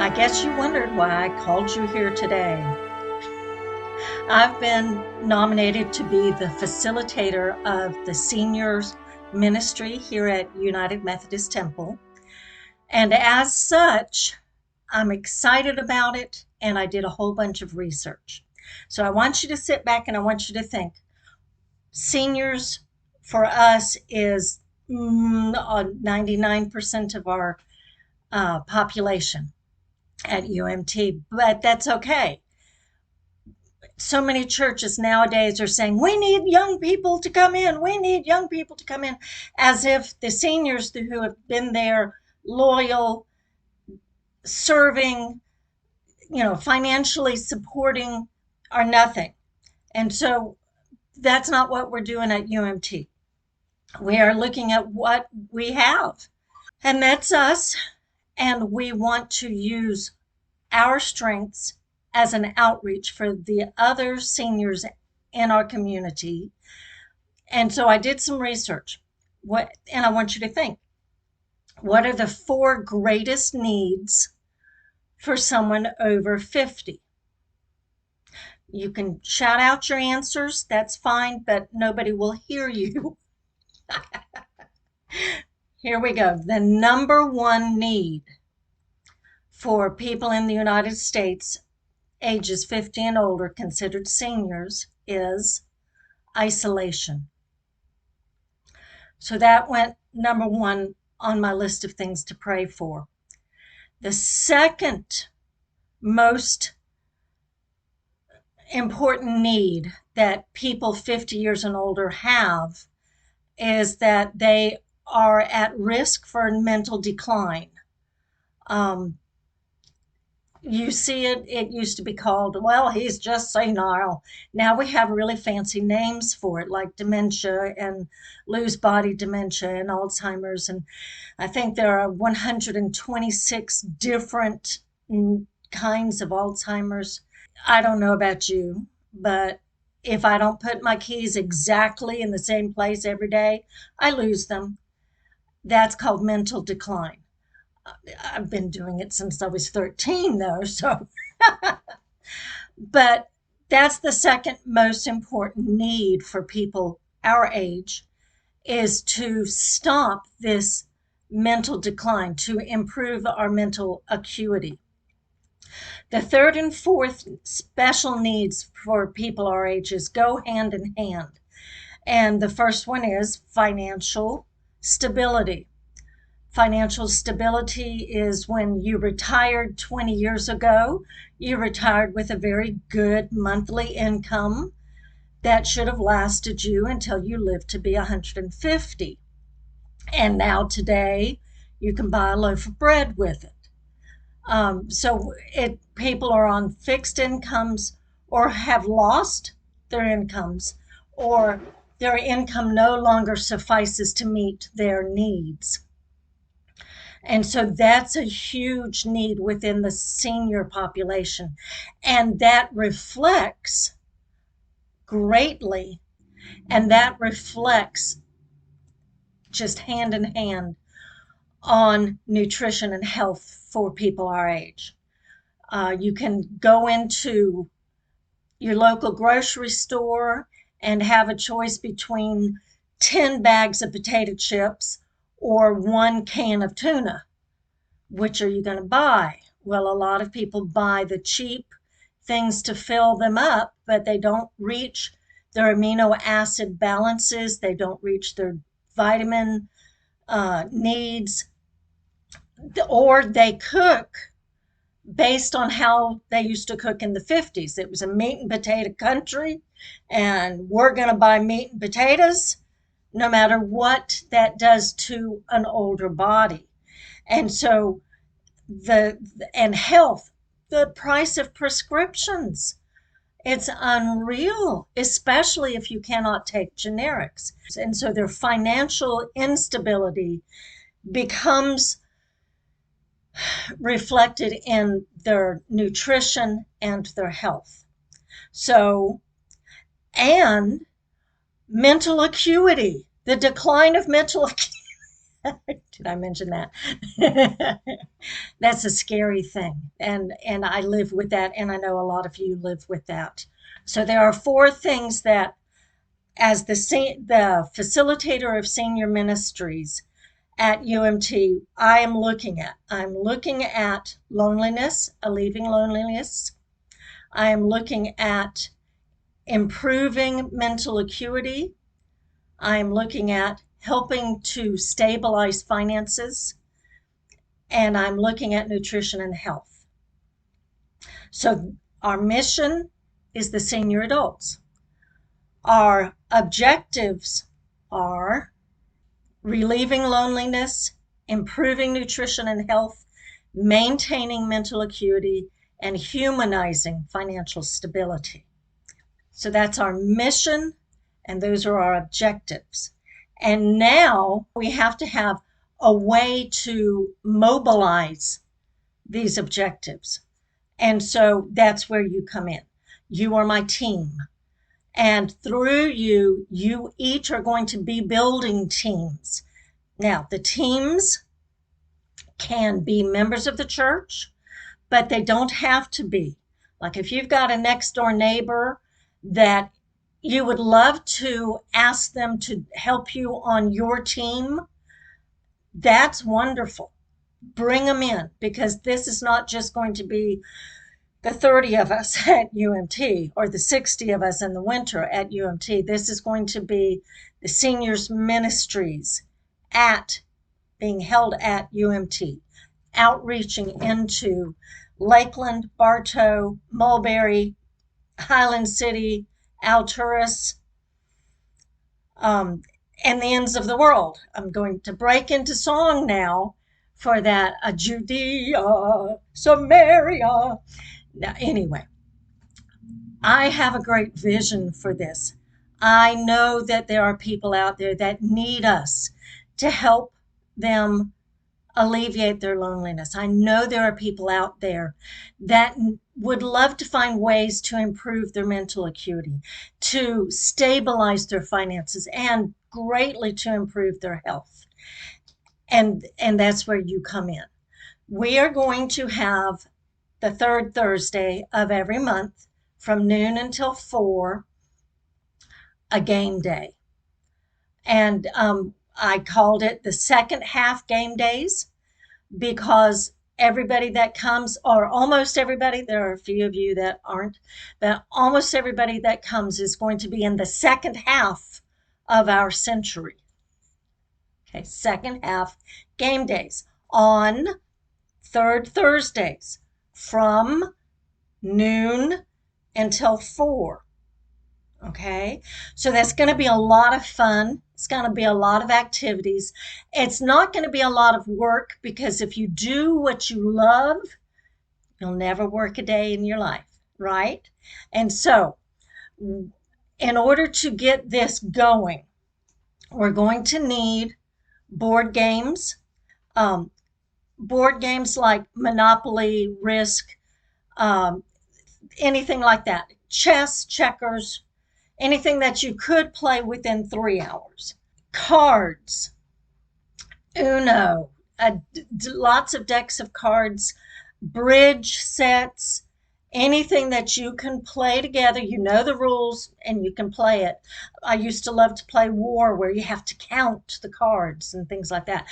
I guess you wondered why I called you here today. I've been nominated to be the facilitator of the Seniors Ministry here at United Methodist Temple. And as such, I'm excited about it, and I did a whole bunch of research. So I want you to sit back and I want you to think. Seniors for us is 99% of our population at UMT, but that's okay. So many churches nowadays are saying, we need young people to come in. We need young people to come in, as if the seniors who have been there, loyal, serving, financially supporting, are nothing. And so that's not what we're doing at UMT. We are looking at what we have, and that's us. And we want to use our strengths as an outreach for the other seniors in our community. And so I did some research. And I want you to think, what are the four greatest needs for someone over 50? You can shout out your answers, that's fine, but nobody will hear you. Here we go. The number one need for people in the United States ages 50 and older considered seniors is isolation. So that went number one on my list of things to pray for. The second most important need that people 50 years and older have is that they are at risk for mental decline. You see it used to be called, well, he's just senile. Now we have really fancy names for it, like dementia and Lewy body dementia and Alzheimer's. And I think there are 126 different kinds of Alzheimer's. I don't know about you, but if I don't put my keys exactly in the same place every day, I lose them. That's called mental decline. I've been doing it since I was 13, though, so. But that's the second most important need for people our age, is to stop this mental decline, to improve our mental acuity. The third and fourth special needs for people our ages go hand in hand. And the first one is financial stability. Financial stability is when you retired 20 years ago, you retired with a very good monthly income that should have lasted you until you lived to be 150. And now today, you can buy a loaf of bread with it. People are on fixed incomes or have lost their incomes, or their income no longer suffices to meet their needs. And so that's a huge need within the senior population. And that reflects greatly, and that reflects just hand in hand on nutrition and health for people our age. You can go into your local grocery store and have a choice between 10 bags of potato chips or one can of tuna. Which are you going to buy? Well, a lot of people buy the cheap things to fill them up, but they don't reach their amino acid balances. They don't reach their vitamin needs, or they cook based on how they used to cook in the 50s. It was a meat and potato country, and we're going to buy meat and potatoes no matter what that does to an older body. And so health, the price of prescriptions, it's unreal, especially if you cannot take generics. And so their financial instability becomes reflected in their nutrition and their health. So, and mental acuity, the decline of mental acuity. Did I mention that? That's a scary thing. And I live with that, and I know a lot of you live with that. So there are four things that, as the facilitator of senior ministries at UMT, I am looking at. I'm looking at loneliness, alleviating loneliness. I am looking at improving mental acuity. I'm looking at helping to stabilize finances, and I'm looking at nutrition and health. So our mission is the senior adults. Our objectives are relieving loneliness, improving nutrition and health, maintaining mental acuity, and humanizing financial stability. So that's our mission, and those are our objectives. And now we have to have a way to mobilize these objectives. And so that's where you come in. You are my team. And through you, you each are going to be building teams. Now, the teams can be members of the church, but they don't have to be. Like if you've got a next door neighbor that you would love to ask them to help you on your team, that's wonderful. Bring them in, because this is not just going to be the 30 of us at UMT or the 60 of us in the winter at UMT. This is going to be the seniors ministries being held at UMT, outreaching into Lakeland, Bartow, Mulberry, Highland City, Alturas, and the ends of the world. I'm going to break into song now for that. Judea, Samaria. Now, anyway, I have a great vision for this. I know that there are people out there that need us to help them alleviate their loneliness. I know there are people out there that would love to find ways to improve their mental acuity, to stabilize their finances, and greatly to improve their health. And that's where you come in. We are going to have the third Thursday of every month from noon until 4, a game day. And I called it the second half game days because everybody that comes, or almost everybody, there are a few of you that aren't, but almost everybody that comes is going to be in the second half of our century. Okay, second half game days on third Thursdays from noon until 4. Okay, so that's going to be a lot of fun. It's going to be a lot of activities. It's not going to be a lot of work, because if you do what you love, you'll never work a day in your life, right? And so in order to get this going, we're going to need board games, board games like Monopoly, Risk, anything like that, chess, checkers, anything that you could play within 3 hours. Cards, Uno, lots of decks of cards, bridge sets, anything that you can play together. You know the rules and you can play it. I used to love to play War, where you have to count the cards and things like that.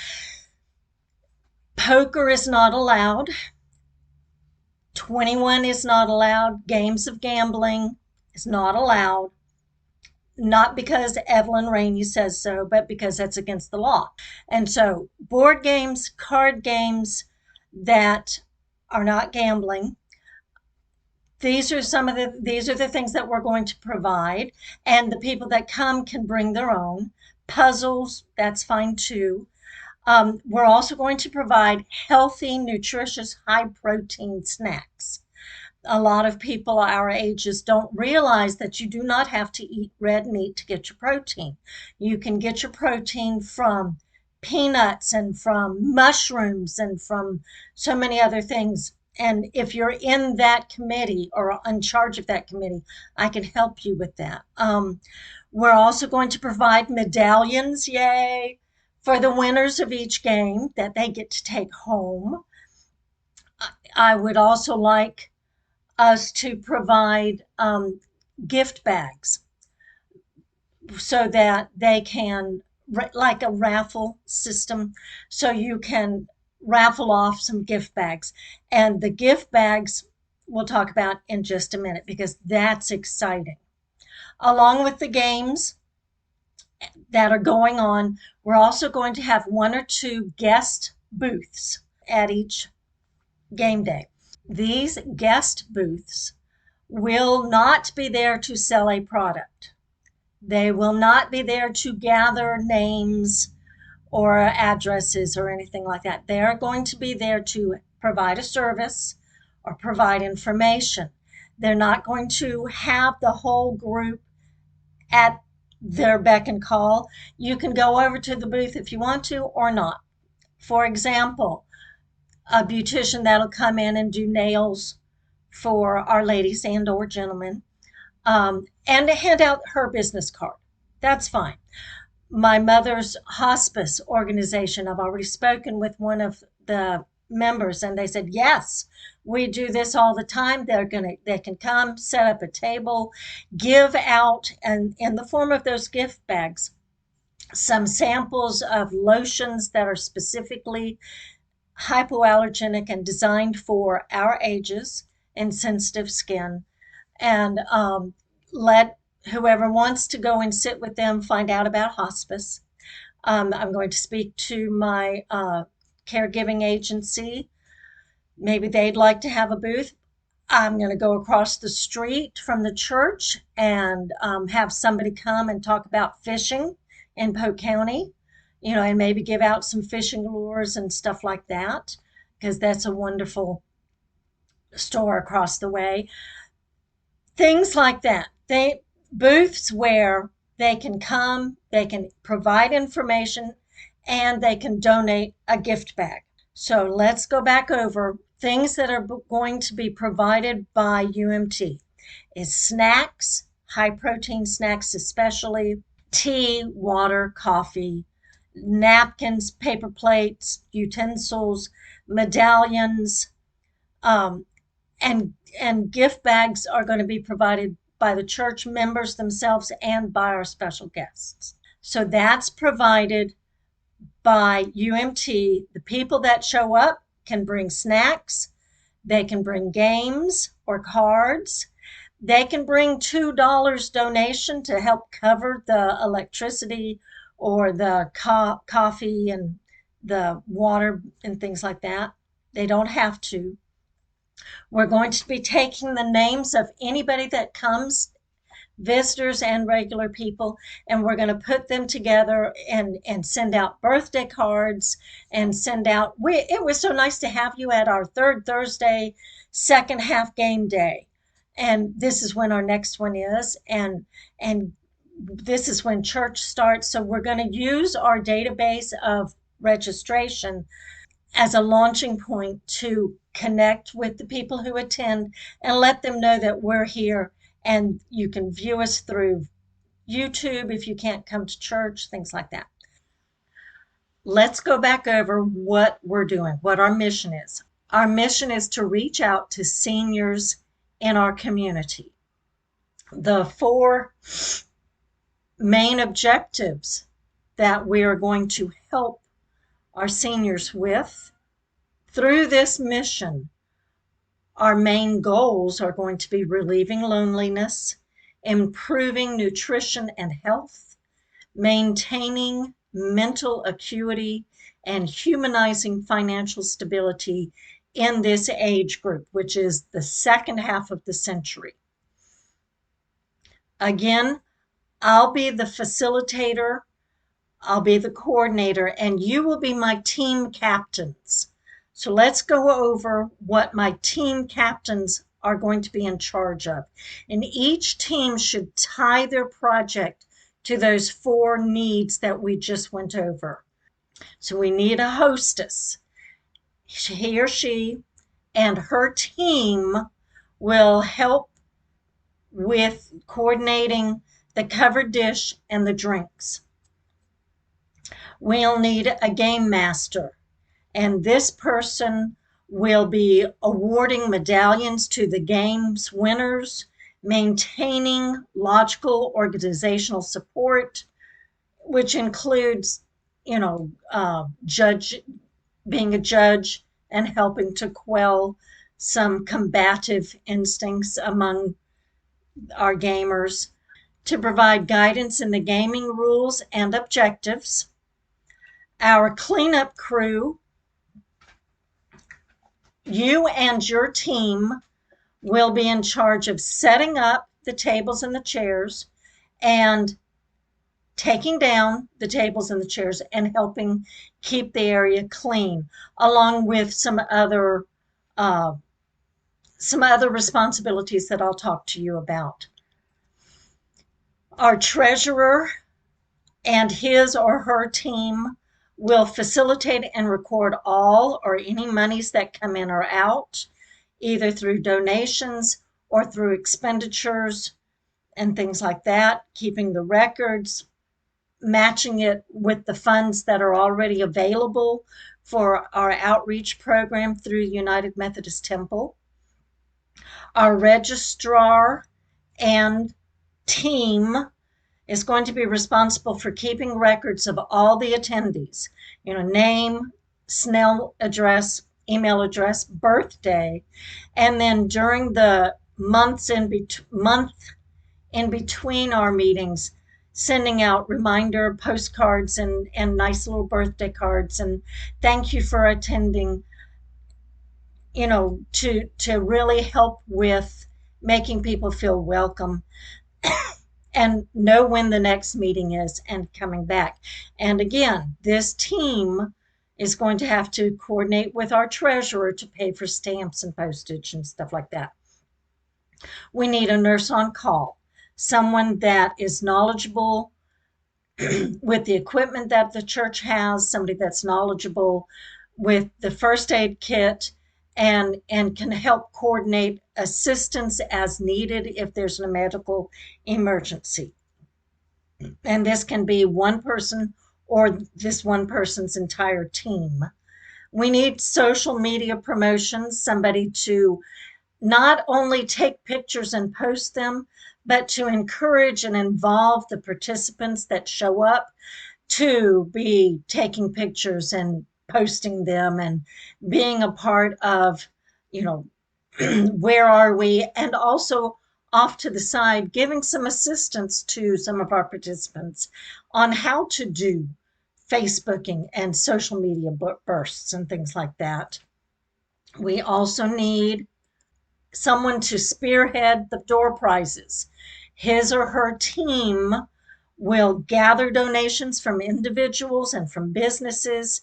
Poker is not allowed. 21 is not allowed. Games of gambling is not allowed. Not because Evelyn Rainey says so, but because that's against the law. And so board games, card games that are not gambling, these are the things that we're going to provide. And the people that come can bring their own. Puzzles, that's fine too. We're also going to provide healthy, nutritious, high protein snacks. A lot of people our ages don't realize that you do not have to eat red meat to get your protein. You can get your protein from peanuts and from mushrooms and from so many other things. And if you're in that committee or in charge of that committee, I can help you with that. We're also going to provide medallions, yay, For the winners of each game that they get to take home, I would also like us to provide gift bags so that they can, like a raffle system, so you can raffle off some gift bags. And the gift bags we'll talk about in just a minute because that's exciting. Along with the games that are going on, we're also going to have one or two guest booths at each game day. These guest booths will not be there to sell a product. They will not be there to gather names or addresses or anything like that. They are going to be there to provide a service or provide information. They're not going to have the whole group at their beck and call. You can go over to the booth if you want to or not. For example, a beautician that'll come in and do nails for our ladies and or gentlemen, and to hand out her business card. That's fine. My mother's hospice organization, I've already spoken with one of the members and they said, yes, we do this all the time. They can come, set up a table, give out, and in the form of those gift bags, some samples of lotions that are specifically hypoallergenic and designed for our ages and sensitive skin, and let whoever wants to go and sit with them find out about hospice. I'm going to speak to my caregiving agency. Maybe they'd like to have a booth. I'm going to go across the street from the church and have somebody come and talk about fishing in Polk County, and maybe give out some fishing lures and stuff like that, because that's a wonderful store across the way. Things like that. Booths where they can come, they can provide information, and they can donate a gift bag. So let's go back over things that are going to be provided by UMT is snacks, high protein snacks especially, tea, water, coffee, napkins, paper plates, utensils, medallions, and gift bags are going to be provided by the church members themselves and by our special guests. So that's provided by UMT. The people that show up can bring snacks, they can bring games or cards, they can bring $2 donation to help cover the electricity or the coffee and the water and things like that. They don't have to. We're going to be taking the names of anybody that comes, visitors and regular people, and we're going to put them together and send out birthday cards and send out. It was so nice to have you at our third Thursday, second half game day. And this is when our next one is. And this is when church starts. So we're going to use our database of registration as a launching point to connect with the people who attend and let them know that we're here, and you can view us through YouTube if you can't come to church, things like that. Let's go back over what we're doing, what our mission is. Our mission is to reach out to seniors in our community. The 4 main objectives that we are going to help our seniors with through this mission, our main goals are going to be relieving loneliness, improving nutrition and health, maintaining mental acuity, and humanizing financial stability in this age group, which is the second half of the century. Again, I'll be the facilitator, I'll be the coordinator, and you will be my team captains. So let's go over what my team captains are going to be in charge of. And each team should tie their project to those 4 needs that we just went over. So we need a hostess. He or she and her team will help with coordinating the covered dish and the drinks. We'll need a game master, and this person will be awarding medallions to the game's winners, maintaining logical organizational support, which includes, judge being a judge and helping to quell some combative instincts among our gamers, to provide guidance in the gaming rules and objectives. Our cleanup crew, you and your team will be in charge of setting up the tables and the chairs and taking down the tables and the chairs and helping keep the area clean, along with uh, some other responsibilities that I'll talk to you about. Our treasurer and his or her team will facilitate and record all or any monies that come in or out, either through donations or through expenditures and things like that, keeping the records, matching it with the funds that are already available for our outreach program through United Methodist Temple. Our registrar and team is going to be responsible for keeping records of all the attendees, name, SNEL address, email address, birthday, and then during the month in between our meetings, sending out reminder postcards and nice little birthday cards and thank you for attending, to really help with making people feel welcome and know when the next meeting is and coming back. And again, this team is going to have to coordinate with our treasurer to pay for stamps and postage and stuff like that. We need a nurse on call, someone that is knowledgeable with the equipment that the church has, somebody that's knowledgeable with the first aid kit and can help coordinate assistance as needed if there's a medical emergency. And this can be one person or this one person's entire team. We need social media promotions, somebody to not only take pictures and post them, but to encourage and involve the participants that show up to be taking pictures and posting them and being a part of, where are we? And also off to the side, giving some assistance to some of our participants on how to do Facebooking and social media bursts and things like that. We also need someone to spearhead the door prizes. His or her team will gather donations from individuals and from businesses,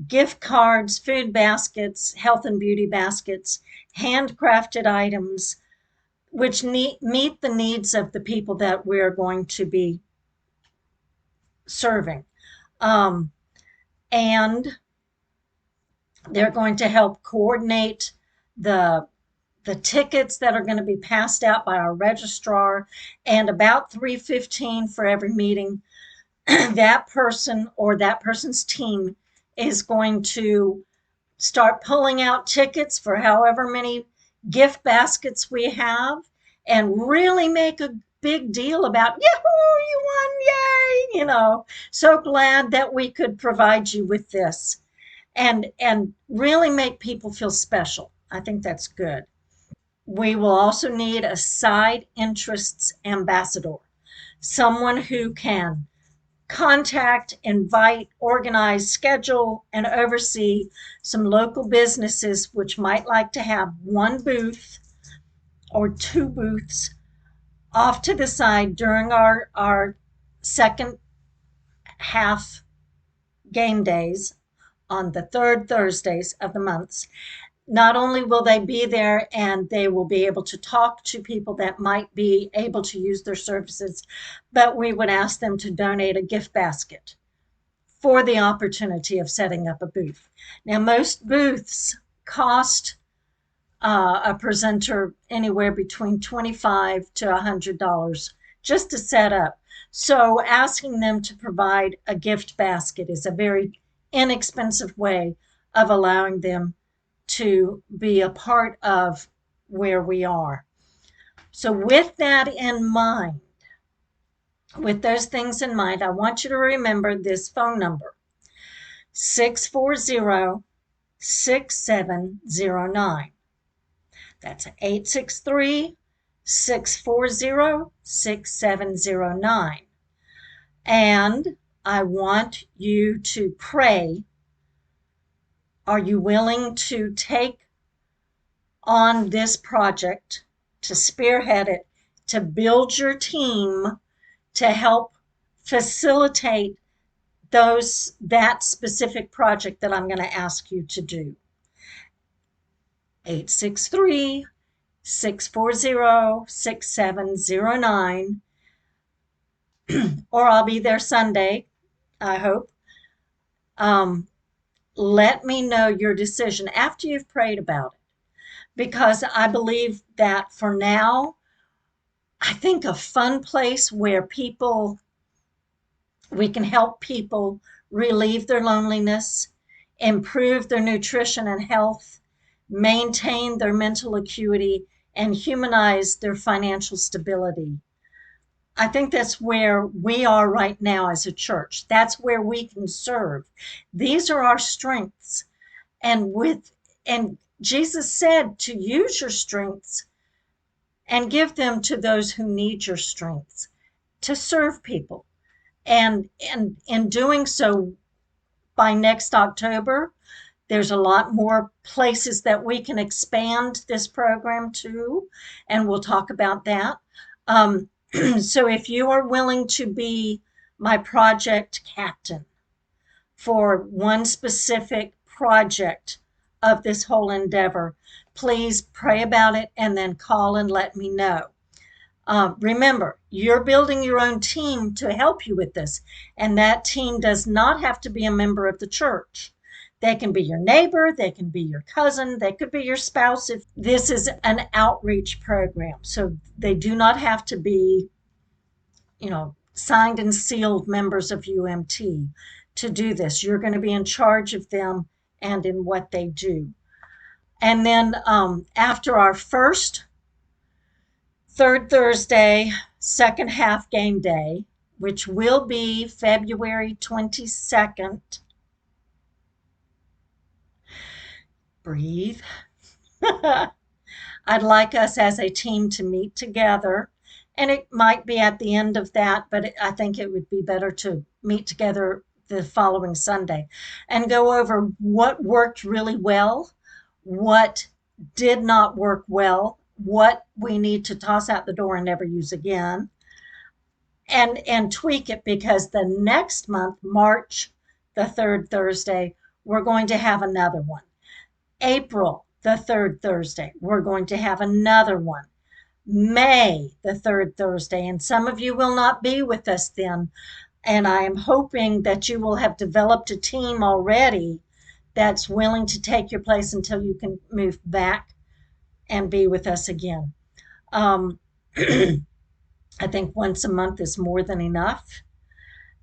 gift cards, food baskets, health and beauty baskets, handcrafted items, which meet the needs of the people that we're going to be serving. And they're going to help coordinate the tickets that are going to be passed out by our registrar, and about 3:15 for every meeting, that person or that person's team is going to start pulling out tickets for however many gift baskets we have and really make a big deal about, yahoo, you won, yay, so glad that we could provide you with this and really make people feel special. I think that's good. We will also need a side interests ambassador, someone who can contact, invite, organize, schedule, and oversee some local businesses which might like to have one booth or two booths off to the side during our second half game days on the third Thursdays of the months. Not only will they be there and they will be able to talk to people that might be able to use their services, but we would ask them to donate a gift basket for the opportunity of setting up a booth. Now, most booths cost a presenter anywhere between $25 to $100 just to set up. So asking them to provide a gift basket is a very inexpensive way of allowing them to be a part of where we are. So with that in mind, with those things in mind, I want you to remember this phone number, 640-6709. That's 863-640-6709. And I want you to pray. Are you willing to take on this project, to spearhead it, to build your team, to help facilitate that specific project that I'm going to ask you to do? 863-640-6709. Or I'll be there Sunday, I hope. Let me know your decision after you've prayed about it, because I believe that for now, I think a fun place where we can help people relieve their loneliness, improve their nutrition and health, maintain their mental acuity, and humanize their financial stability. I think that's where we are right now as a church. That's where we can serve. These are our strengths. And Jesus said to use your strengths and give them to those who need your strengths to serve people. And in doing so, by next October, there's a lot more places that we can expand this program to, and we'll talk about that. So if you are willing to be my project captain for one specific project of this whole endeavor, please pray about it and then call and let me know. Remember, you're building your own team to help you with this, and that team does not have to be a member of the church. They can be your neighbor, they can be your cousin, they could be your spouse. If this is an outreach program, so they do not have to be, signed and sealed members of UMT to do this. You're going to be in charge of them and in what they do. And then after our first third Thursday, second half game day, which will be February 22nd. Breathe. I'd like us as a team to meet together, and it might be at the end of that, but I think it would be better to meet together the following Sunday and go over what worked really well, what did not work well, what we need to toss out the door and never use again, and tweak it, because the next month, March, the third Thursday, we're going to have another one. April, the third Thursday, we're going to have another one. May, the third Thursday, and some of you will not be with us then. And I am hoping that you will have developed a team already that's willing to take your place until you can move back and be with us again. I think once a month is more than enough.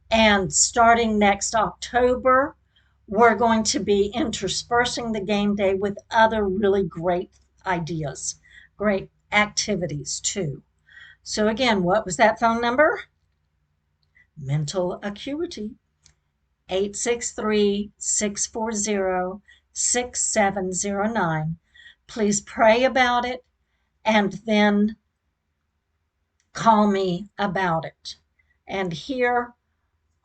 And starting next October, we're going to be interspersing the game day with other really great ideas, great activities too. So again, what was that phone number? Mental Acuity, 863-640-6709. Please pray about it and then call me about it. And here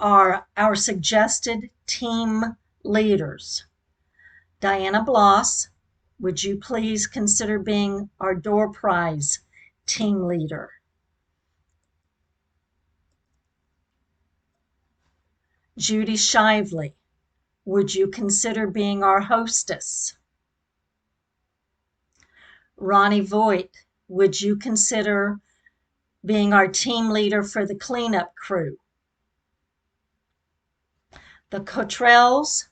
are our suggested team leaders. Diana Bloss, would you please consider being our door prize team leader? Judy Shively, would you consider being our hostess? Ronnie Voigt, would you consider being our team leader for the cleanup crew? The Cottrells,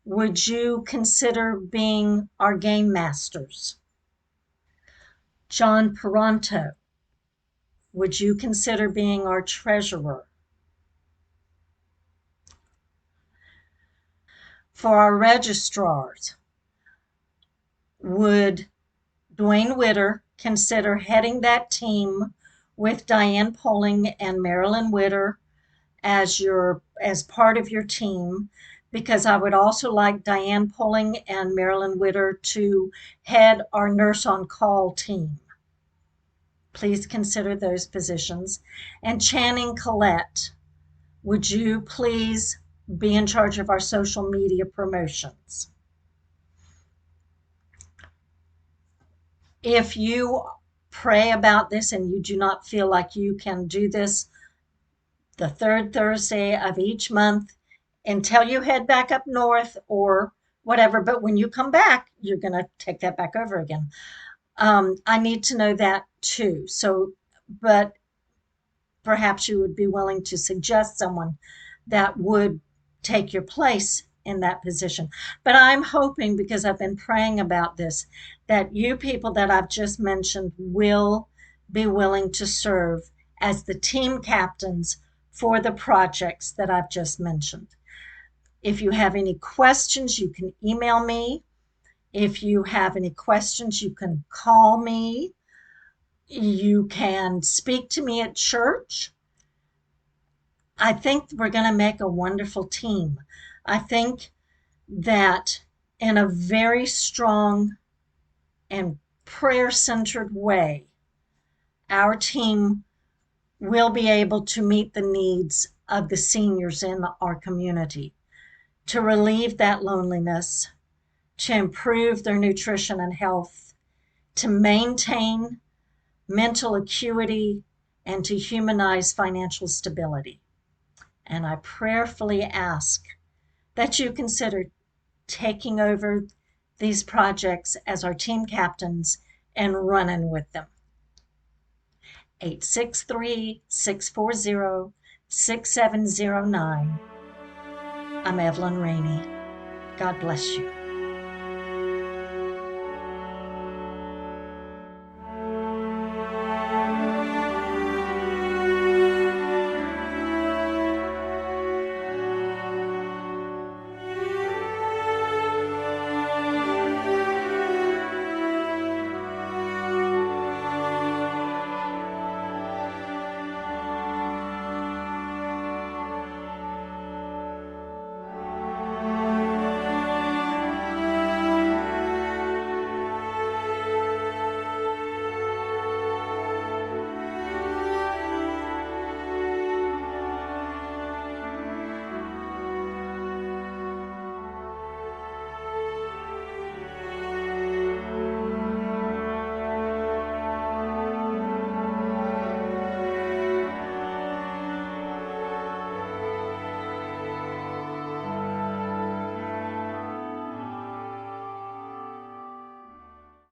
would you consider being our game masters? John Peranto, would you consider being our treasurer? For our registrars, would Dwayne Witter consider heading that team with Diane Poling and Marilyn Witter as part of your team? Because I would also like Diane Poling and Marilyn Witter to head our nurse on call team. Please consider those positions. And Channing Collette, would you please be in charge of our social media promotions? If you pray about this and you do not feel like you can do this the third Thursday of each month until you head back up north or whatever, but when you come back, you're going to take that back over again. I need to know that too. So, but perhaps you would be willing to suggest someone that would take your place in that position. But I'm hoping, because I've been praying about this, that you people that I've just mentioned will be willing to serve as the team captains for the projects that I've just mentioned. If you have any questions, you can email me. If you have any questions, you can call me. You can speak to me at church. I think we're going to make a wonderful team. I think that in a very strong and prayer-centered way, our team will be able to meet the needs of the seniors in our community, to relieve that loneliness, to improve their nutrition and health, to maintain mental acuity, and to humanize financial stability. And I prayerfully ask that you consider taking over these projects as our team captains and running with them. 863-640-6709. I'm Evelyn Rainey. God bless you.